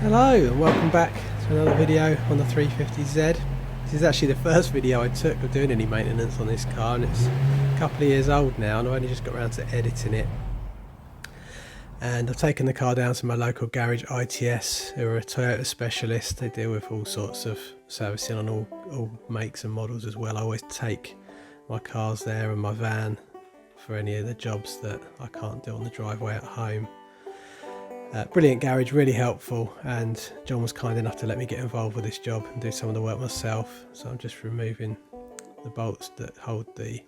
Hello and welcome back to another video on the 350Z. This is actually the first video I took of doing any maintenance on this car, and it's a couple of years old now and I've only just got around to editing it. And I've taken the car down to my local garage, ITS, who are a Toyota specialist. They deal with all sorts of servicing on all makes and models as well. I always take my cars there and my van for any of the jobs that I can't do on the driveway at home. Brilliant garage, really helpful, and John was kind enough to let me get involved with this job and do some of the work myself. So I'm just removing the bolts that hold the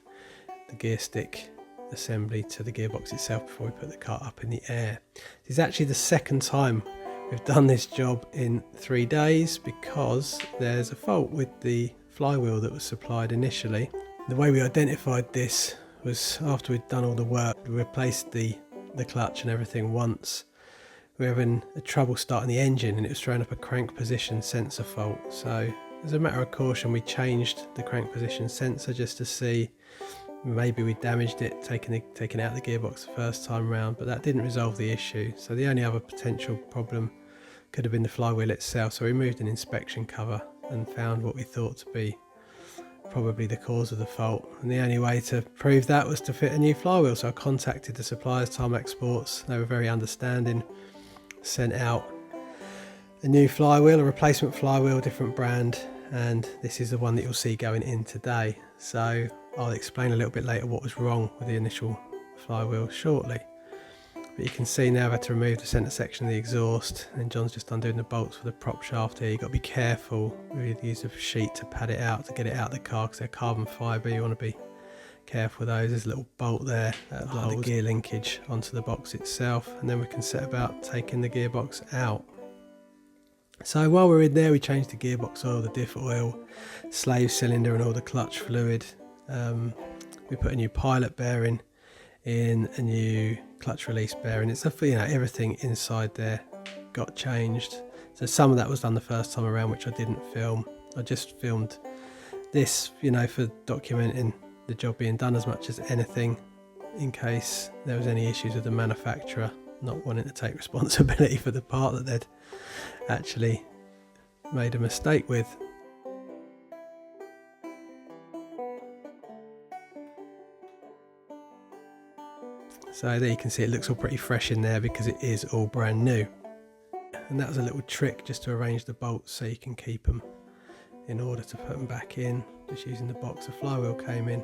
gear stick assembly to the gearbox itself before we put the car up in the air. This is actually the second time we've done this job in 3 days because there's a fault with the flywheel that was supplied initially. The way we identified this was after we'd done all the work, we replaced the clutch and everything once. We were having a trouble starting the engine and it was throwing up a crank position sensor fault. So as a matter of caution, we changed the crank position sensor just to see maybe we damaged it, taking it out of the gearbox the first time round, but that didn't resolve the issue. So the only other potential problem could have been the flywheel itself. So we removed an inspection cover and found what we thought to be probably the cause of the fault, and the only way to prove that was to fit a new flywheel. So I contacted the suppliers, Tarmac Sports. They were very understanding, sent out a new flywheel, a replacement flywheel, different brand, and this is the one that you'll see going in today. So I'll explain a little bit later what was wrong with the initial flywheel shortly. But you can see now I've had to remove the centre section of the exhaust, and John's just undoing the bolts for the prop shaft here. You've got to be careful with the use of a sheet to pad it out, to get it out of the car, because they're carbon fibre. You want to be careful with those. There's a little bolt there that holds the gear linkage onto the box itself, and then we can set about taking the gearbox out. So while we're in there, we changed the gearbox oil, the diff oil, slave cylinder and all the clutch fluid. We put a new pilot bearing in, a new clutch release bearing. It's everything inside there got changed. So some of that was done the first time around, which I didn't film. I just filmed this, for documenting the job being done as much as anything, in case there was any issues with the manufacturer not wanting to take responsibility for the part that they'd actually made a mistake with. So there you can see it looks all pretty fresh in there because it is all brand new. And that was a little trick just to arrange the bolts so you can keep them in order to put them back in, just using the box the flywheel came in.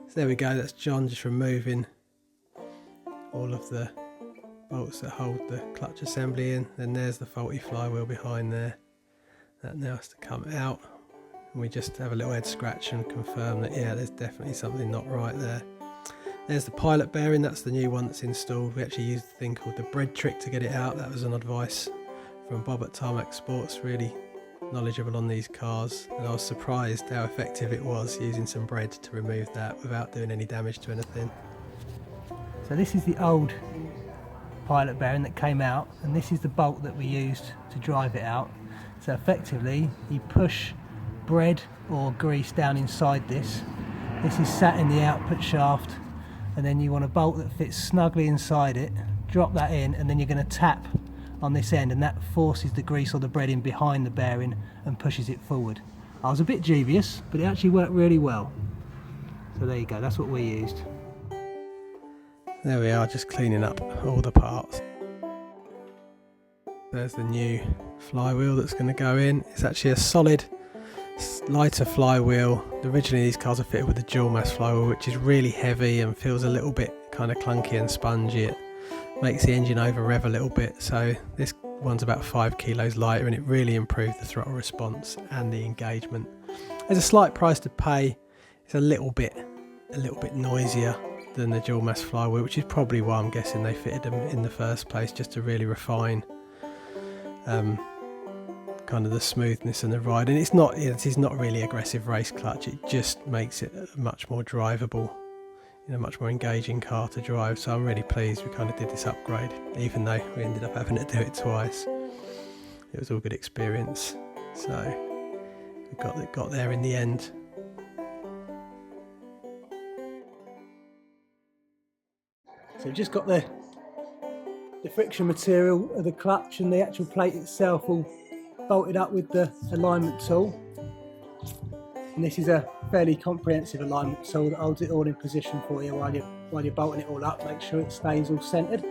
So there we go, that's John just removing all of the bolts that hold the clutch assembly in. Then there's the faulty flywheel behind there. That now has to come out, and we just have a little head scratch and confirm that there's definitely something not right there. There's the pilot bearing, that's the new one that's installed. We actually used a thing called the bread trick to get it out. That was an advice from Bob at Tarmac Sports, really knowledgeable on these cars, and I was surprised how effective it was using some bread to remove that without doing any damage to anything. So this is the old pilot bearing that came out, and this is the bolt that we used to drive it out. So effectively you push bread or grease down inside this. This is sat in the output shaft, and then you want a bolt that fits snugly inside it. Drop that in, and then you're going to tap on this end, and that forces the grease or the bread in behind the bearing and pushes it forward. I was a bit dubious, but it actually worked really well. So there you go, that's what we used. There we are, just cleaning up all the parts. There's the new flywheel that's going to go in. It's actually a solid lighter flywheel. Originally these cars are fitted with a dual mass flywheel, which is really heavy and feels a little bit kind of clunky and spongy. It makes the engine over rev a little bit, so this one's about 5 kilos lighter, and it really improved the throttle response and the engagement. There's a slight price to pay. It's a little bit noisier than the dual mass flywheel, which is probably why I'm guessing they fitted them in the first place, just to really refine kind of the smoothness and the ride. And it's not really aggressive race clutch, it just makes it a much more drivable, much more engaging car to drive. So I'm really pleased we kind of did this upgrade, even though we ended up having to do it twice. It was all good experience, so we got there in the end. So we've just got the The friction material of the clutch and the actual plate itself all bolted up with the alignment tool. And this is a fairly comprehensive alignment tool that holds it all in position for you while you're bolting it all up. Make sure it stays all centered.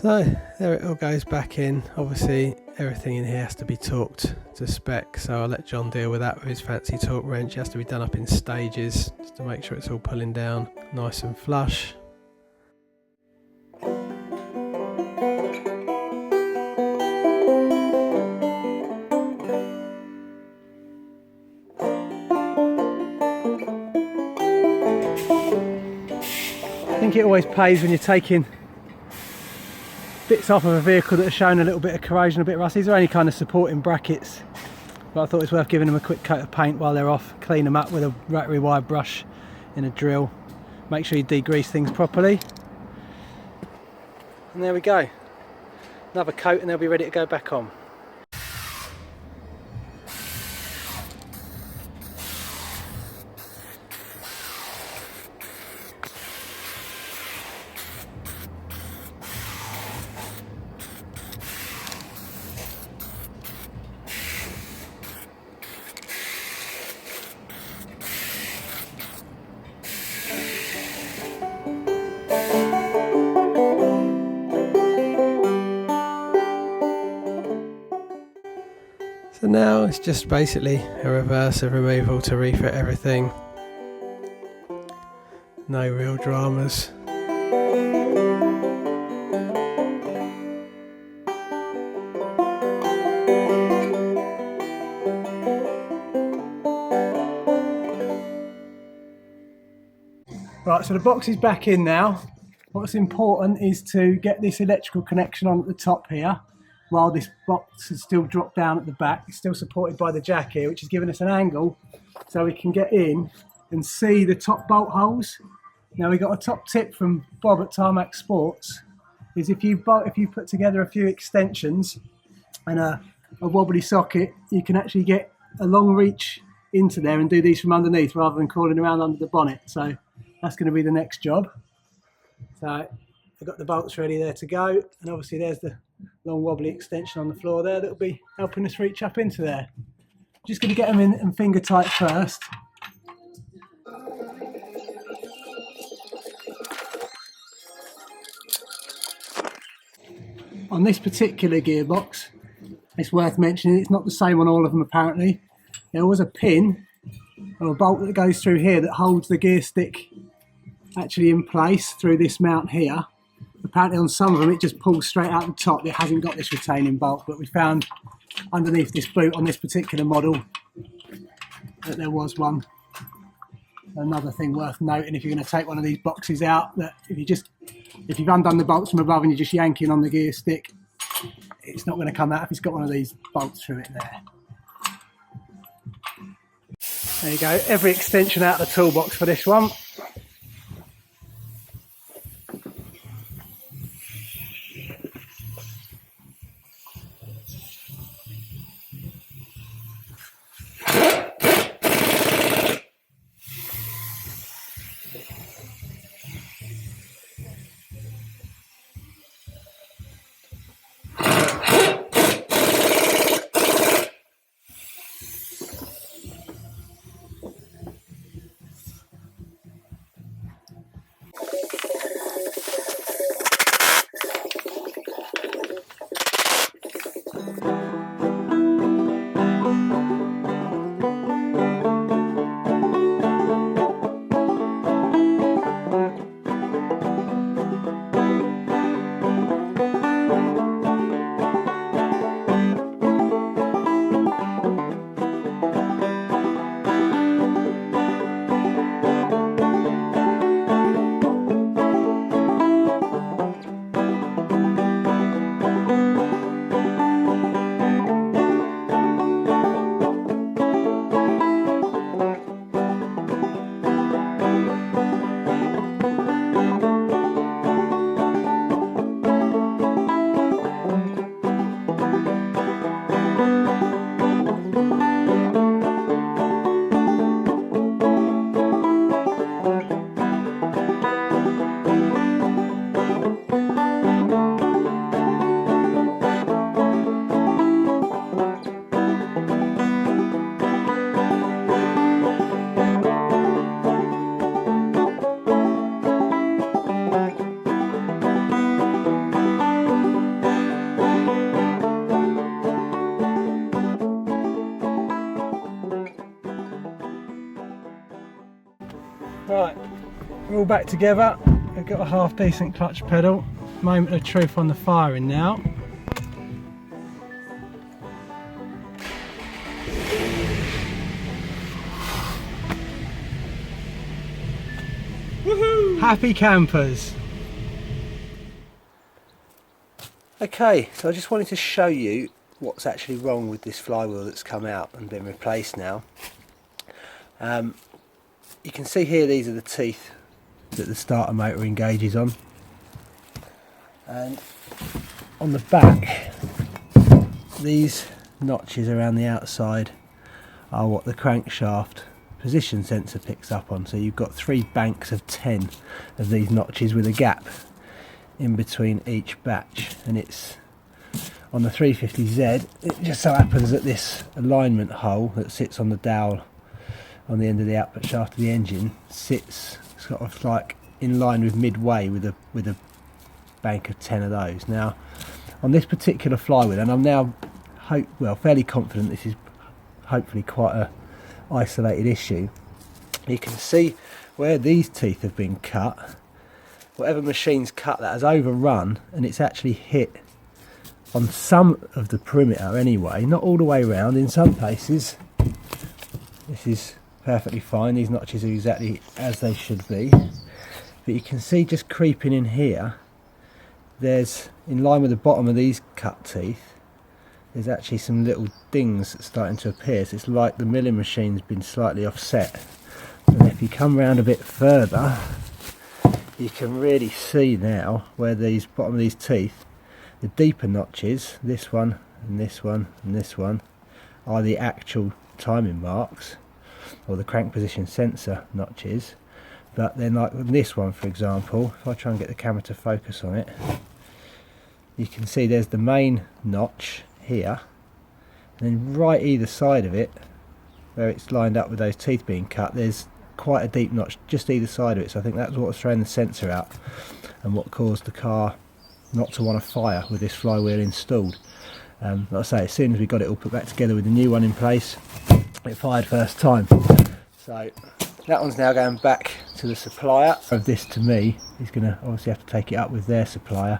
So there it all goes back in. Obviously everything in here has to be torqued to spec, so I'll let John deal with that with his fancy torque wrench. It has to be done up in stages just to make sure it's all pulling down nice and flush. I think it always pays when you're taking bits off of a vehicle that are showing a little bit of corrosion, a bit rusty. These are only kind of supporting brackets, but I thought it was worth giving them a quick coat of paint while they're off. Clean them up with a rotary wire brush in a drill. Make sure you degrease things properly. And there we go. Another coat and they'll be ready to go back on. So now it's just basically a reverse of removal to refit everything. No real dramas. Right, so the box is back in now. What's important is to get this electrical connection on at the top here, while this box is still dropped down at the back. It's still supported by the jack here, which is giving us an angle so we can get in and see the top bolt holes. Now we got a top tip from Bob at Tarmac Sports, is if you put together a few extensions and a wobbly socket, you can actually get a long reach into there and do these from underneath rather than crawling around under the bonnet. So that's going to be the next job. So I've got the bolts ready there to go, and obviously there's the long wobbly extension on the floor there that'll be helping us reach up into there. Just going to get them in and finger tight first. On this particular gearbox, it's worth mentioning it's not the same on all of them apparently. There was a pin or a bolt that goes through here that holds the gear stick actually in place through this mount here. Apparently on some of them it just pulls straight out the top. It hasn't got this retaining bolt, but we found underneath this boot on this particular model that there was one. Another thing worth noting, if you're going to take one of these boxes out, that if you've undone the bolts from above and you're just yanking on the gear stick, it's not going to come out if it's got one of these bolts through it there. There you go, every extension out of the toolbox for this one. Right, we're all back together. We've got a half decent clutch pedal. Moment of truth on the firing now. Woohoo! Happy campers. Okay, so I just wanted to show you what's actually wrong with this flywheel that's come out and been replaced now. You can see here these are the teeth that the starter motor engages on, and on the back these notches around the outside are what the crankshaft position sensor picks up on. So you've got 3 banks of 10 of these notches with a gap in between each batch, and it's on the 350Z. It just so happens that this alignment hole that sits on the dowel on the end of the output shaft of the engine sits sort of like in line with midway with a bank of 10 of those. Now on this particular flywheel, and I'm now fairly confident this is hopefully quite a isolated issue, you can see where these teeth have been cut. Whatever machine's cut that has overrun, and it's actually hit on some of the perimeter anyway, not all the way around. In some places this is perfectly fine, these notches are exactly as they should be, but you can see just creeping in here, there's, in line with the bottom of these cut teeth, there's actually some little dings starting to appear. So it's like the milling machine's been slightly offset, and if you come round a bit further you can really see now where these bottom of these teeth, the deeper notches, this one and this one and this one, are the actual timing marks or the crank position sensor notches. But then like this one for example, if I try and get the camera to focus on it, you can see there's the main notch here, and then right either side of it where it's lined up with those teeth being cut, there's quite a deep notch just either side of it. So I think that's what's throwing the sensor out and what caused the car not to want to fire with this flywheel installed. Like I say, as soon as we got it all put back together with the new one in place, it fired first time. So that one's now going back to the supplier of this to me. He's going to obviously have to take it up with their supplier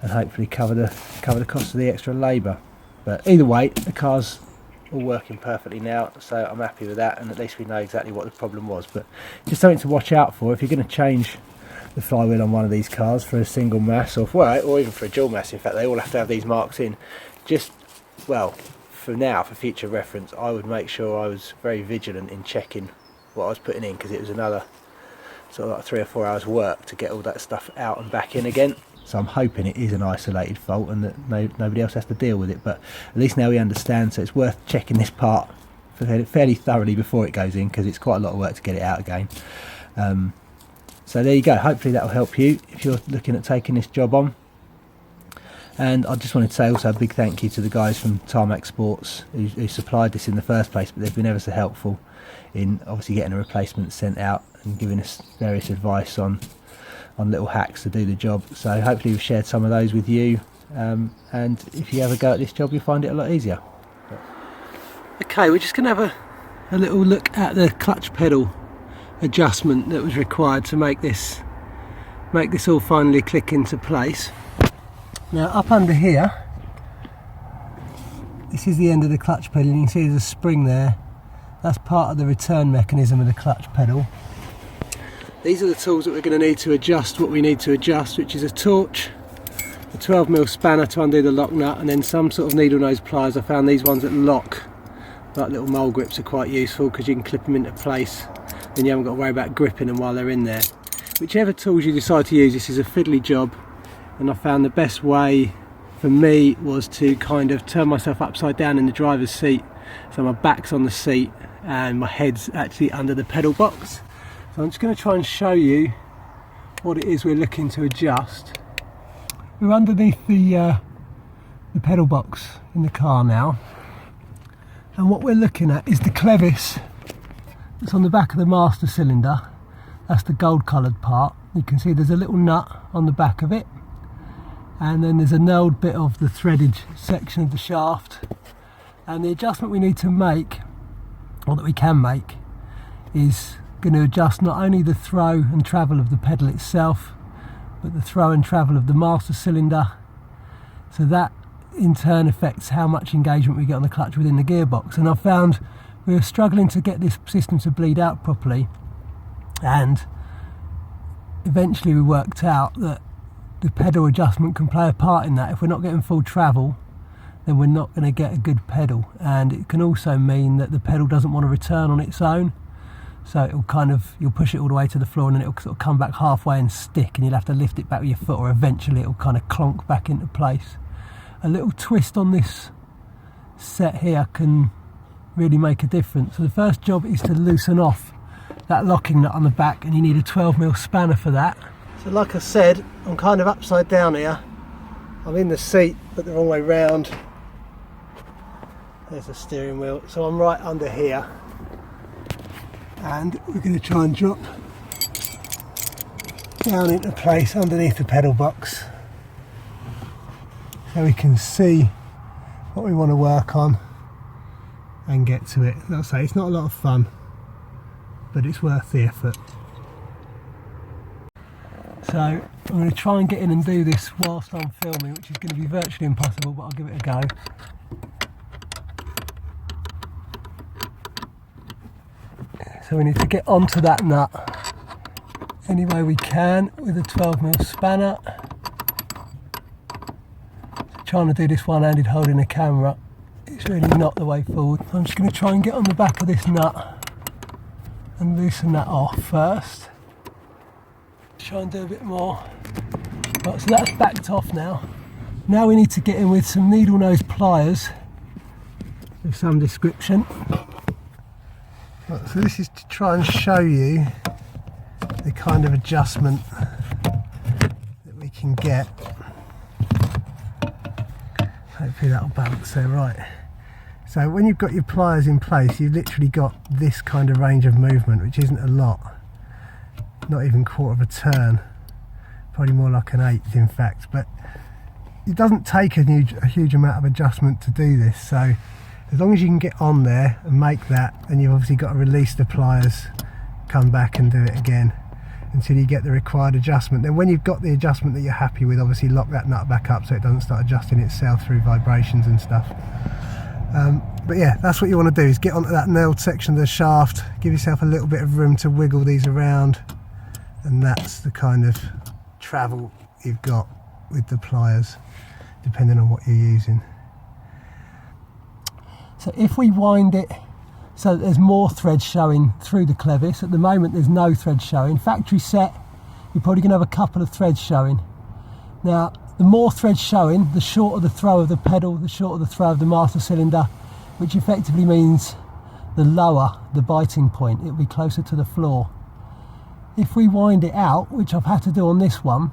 and hopefully cover the cost of the extra labour. But either way, the car's all working perfectly now, so I'm happy with that, and at least we know exactly what the problem was. But just something to watch out for if you're going to change the flywheel on one of these cars for a single mass, or even for a dual mass. In fact, they all have to have these marks in. Just, well, for now, for future reference, I would make sure I was very vigilant in checking what I was putting in, because it was another sort of like 3 or 4 hours work to get all that stuff out and back in again. So I'm hoping it is an isolated fault and that nobody else has to deal with it, but at least now we understand, so it's worth checking this part fairly thoroughly before it goes in, because it's quite a lot of work to get it out again. So there you go, hopefully that will help you if you're looking at taking this job on. And I just wanted to say also a big thank you to the guys from Tarmac Sports who supplied this in the first place, but they've been ever so helpful in obviously getting a replacement sent out and giving us various advice on little hacks to do the job. So hopefully we've shared some of those with you, and if you ever go at this job you'll find it a lot easier. Okay, we're just going to have a little look at the clutch pedal adjustment that was required to make this all finally click into place. Now up under here, this is the end of the clutch pedal, and you can see there's a spring there. That's part of the return mechanism of the clutch pedal. These are the tools that we're going to need to adjust what we need to adjust, which is a torch, a 12mm spanner to undo the lock nut, and then some sort of needle nose pliers. I found these ones that lock, like little mole grips, are quite useful because you can clip them into place, then you haven't got to worry about gripping them while they're in there. Whichever tools you decide to use, this is a fiddly job, and I found the best way for me was to kind of turn myself upside down in the driver's seat, so my back's on the seat and my head's actually under the pedal box. So I'm just going to try and show you what it is we're looking to adjust. We're underneath the pedal box in the car now, and what we're looking at is the clevis that's on the back of the master cylinder. That's the gold coloured part. You can see there's a little nut on the back of it, and then there's a nailed bit of the threaded section of the shaft. And the adjustment we need to make, or that we can make, is going to adjust not only the throw and travel of the pedal itself, but the throw and travel of the master cylinder. So that in turn affects how much engagement we get on the clutch within the gearbox. And I found we were struggling to get this system to bleed out properly, and eventually we worked out that the pedal adjustment can play a part in that. If we're not getting full travel, then we're not going to get a good pedal, and it can also mean that the pedal doesn't want to return on its own. So it'll kind of, you'll push it all the way to the floor and then it'll sort of come back halfway and stick, and you'll have to lift it back with your foot, or eventually it'll kind of clonk back into place. A little twist on this set here can really make a difference. So the first job is to loosen off that locking nut on the back, and you need a 12mm spanner for that. So like I said, I'm kind of upside down here. I'm in the seat but the wrong way round. There's the steering wheel, so I'm right under here, and we're going to try and drop down into place underneath the pedal box so we can see what we want to work on and get to it. Like I say, it's not a lot of fun, but it's worth the effort. So I'm going to try and get in and do this whilst I'm filming, which is going to be virtually impossible, but I'll give it a go. So we need to get onto that nut any way we can with a 12mm spanner. Trying to do this one-handed holding the camera, it's really not the way forward. I'm just going to try and get on the back of this nut and loosen that off first. Try and do a bit more. Right, so that's backed off now. Now we need to get in with some needle nose pliers of some description. Right, so this is to try and show you the kind of adjustment that we can get. Hopefully that'll balance there, right. So when you've got your pliers in place, you've literally got this kind of range of movement, which isn't a lot. Not even quarter of a turn, probably more like an eighth in fact, but it doesn't take a huge amount of adjustment to do this. So as long as you can get on there and make that, then you've obviously got to release the pliers, come back and do it again until you get the required adjustment. Then when you've got the adjustment that you're happy with, obviously lock that nut back up so it doesn't start adjusting itself through vibrations and stuff. But yeah, that's what you want to do, is get onto that nailed section of the shaft, give yourself a little bit of room to wiggle these around, and that's the kind of travel you've got with the pliers, depending on what you're using. So if we wind it so that there's more thread showing through the clevis, at the moment there's no thread showing. Factory set, you're probably going to have a couple of threads showing. Now, the more threads showing, the shorter the throw of the pedal, the shorter the throw of the master cylinder, which effectively means the lower the biting point, it'll be closer to the floor. If we wind it out, which I've had to do on this one,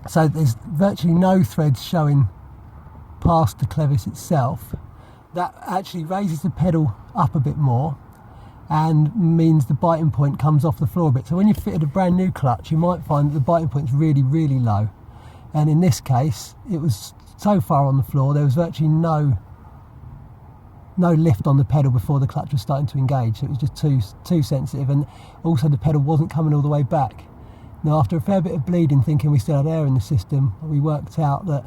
so there's virtually no threads showing past the clevis itself, that actually raises the pedal up a bit more and means the biting point comes off the floor a bit. So when you fitted a brand new clutch, you might find that the biting point's really, really low. And in this case, it was so far on the floor, there was virtually no lift on the pedal before the clutch was starting to engage. So it was just too sensitive, and also the pedal wasn't coming all the way back. Now, after a fair bit of bleeding, thinking we still had air in the system, we worked out that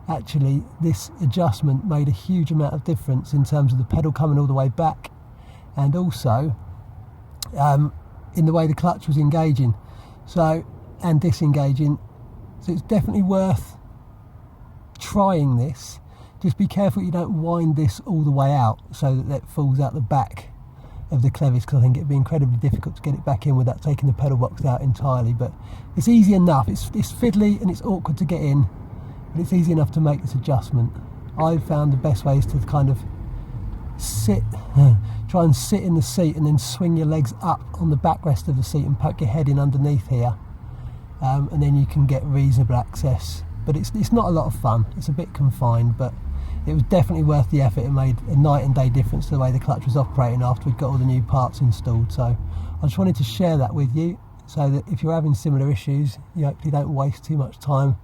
actually this adjustment made a huge amount of difference in terms of the pedal coming all the way back, and also in the way the clutch was engaging and disengaging. So it's definitely worth trying this. Just be careful you don't wind this all the way out so that it falls out the back of the clevis, because I think it'd be incredibly difficult to get it back in without taking the pedal box out entirely. But it's easy enough. It's fiddly and it's awkward to get in, but it's easy enough to make this adjustment. I've found the best way is to kind of try and sit in the seat and then swing your legs up on the backrest of the seat and poke your head in underneath here, and then you can get reasonable access. But it's not a lot of fun. It's a bit confined, but it was definitely worth the effort. It made a night and day difference to the way the clutch was operating after we'd got all the new parts installed. So I just wanted to share that with you, so that if you're having similar issues, you hopefully don't waste too much time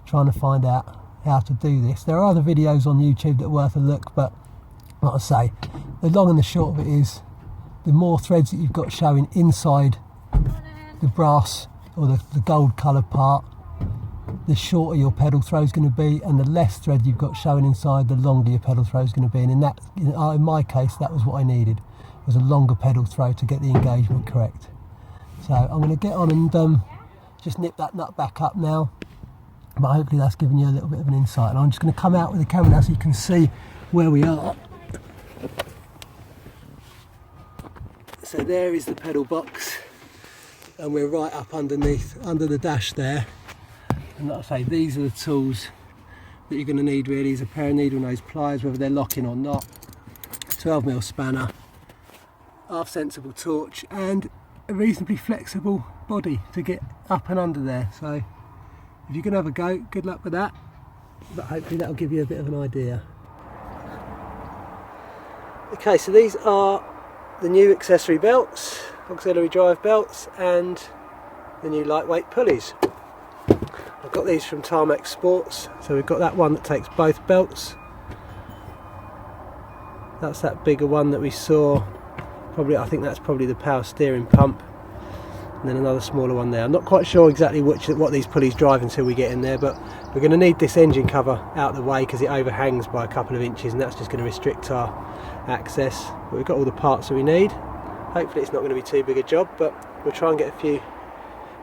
trying to find out how to do this. There are other videos on YouTube that are worth a look, but like I say, the long and the short of it is, the more threads that you've got showing inside the brass or the gold coloured part, the shorter your pedal throw is going to be, and the less thread you've got showing inside, the longer your pedal throw is going to be. And in my case, that was what I needed, was a longer pedal throw to get the engagement correct. So I'm going to get on and just nip that nut back up now, but hopefully that's given you a little bit of an insight. And I'm just going to come out with the camera now so you can see where we are. So there is the pedal box, and we're right up underneath, under the dash there. And like I say, these are the tools that you're going to need really. Is a pair of needle nose pliers, whether they're locking or not, 12mm spanner, half sensible torch, and a reasonably flexible body to get up and under there. So if you're going to have a go, good luck with that, but hopefully that'll give you a bit of an idea. Okay, so these are the new accessory belts, auxiliary drive belts, and the new lightweight pulleys. I've got these from Tarmac Sports, so we've got that one that takes both belts. That's that bigger one that we saw, I think that's probably the power steering pump, and then another smaller one there. I'm not quite sure exactly what these pulleys drive until we get in there, but we're going to need this engine cover out of the way because it overhangs by a couple of inches, and that's just going to restrict our access. But we've got all the parts that we need. Hopefully it's not going to be too big a job, but we'll try and get a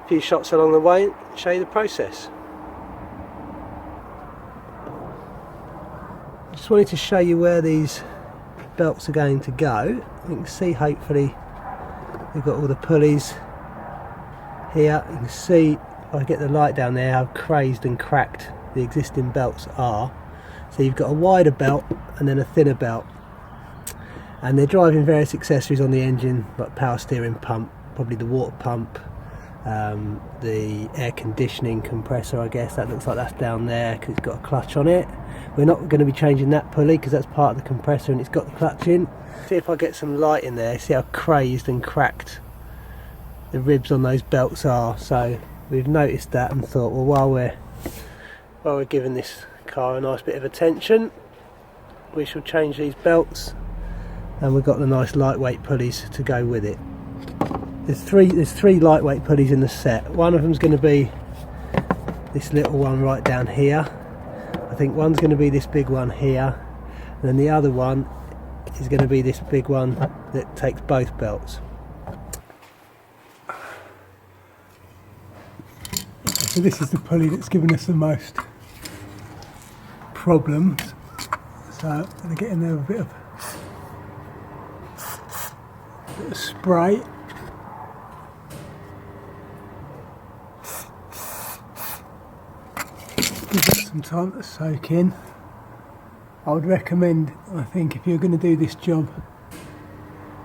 few shots along the way and show you the process. Just wanted to show you where these belts are going to go. You can see, hopefully we've got all the pulleys here. You can see, if I get the light down there, how crazed and cracked the existing belts are. So you've got a wider belt and then a thinner belt, and they're driving various accessories on the engine, like power steering pump, probably the water pump, the air conditioning compressor, I guess that looks like that's down there because it's got a clutch on it. We're not going to be changing that pulley because that's part of the compressor and it's got the clutch in. See if I get some light in there, see how crazed and cracked the ribs on those belts are. So we've noticed that and thought, well, while we're giving this car a nice bit of attention, we shall change these belts, and we've got the nice lightweight pulleys to go with it. There's three lightweight pulleys in the set. One of them's going to be this little one right down here. I think one's going to be this big one here, and then the other one is going to be this big one that takes both belts. So this is the pulley that's given us the most problems. So I'm going to get in there with a bit of spray. Give it some time to soak in. I would recommend, I think, if you're going to do this job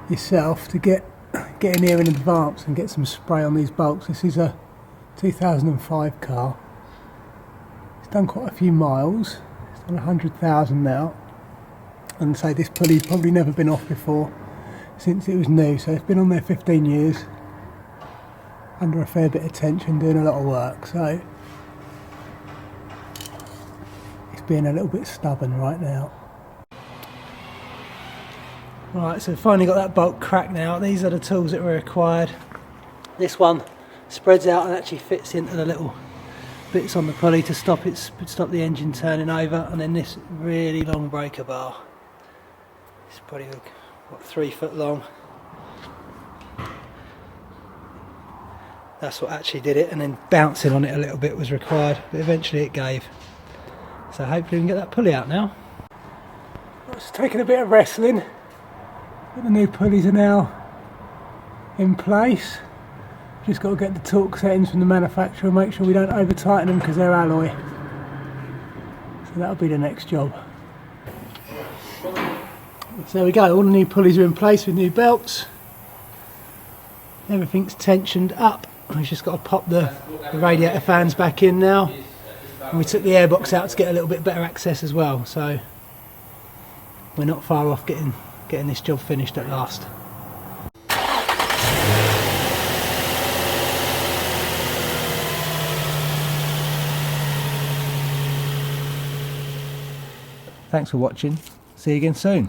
yourself, to get in here in advance and get some spray on these bolts. This is a 2005 car. It's done quite a few miles. It's done 100,000 now. And so this pulley's probably never been off before since it was new. So it's been on there 15 years, under a fair bit of tension, doing a lot of work. So being a little bit stubborn right now. Right, so finally got that bolt cracked now. These are the tools that were required. This one spreads out and actually fits into the little bits on the pulley to stop the engine turning over, and then this really long breaker bar. It's probably what, 3 foot long. That's what actually did it, and then bouncing on it a little bit was required, but eventually it gave. So hopefully we can get that pulley out now. It's taken a bit of wrestling, but the new pulleys are now in place. Just got to get the torque settings from the manufacturer, make sure we don't over tighten them because they're alloy. So that'll be the next job. So there we go, all the new pulleys are in place with new belts. Everything's tensioned up. We've just got to pop the radiator fans back in now. And we took the airbox out to get a little bit better access as well, so we're not far off getting this job finished at last. Thanks for watching. See you again soon.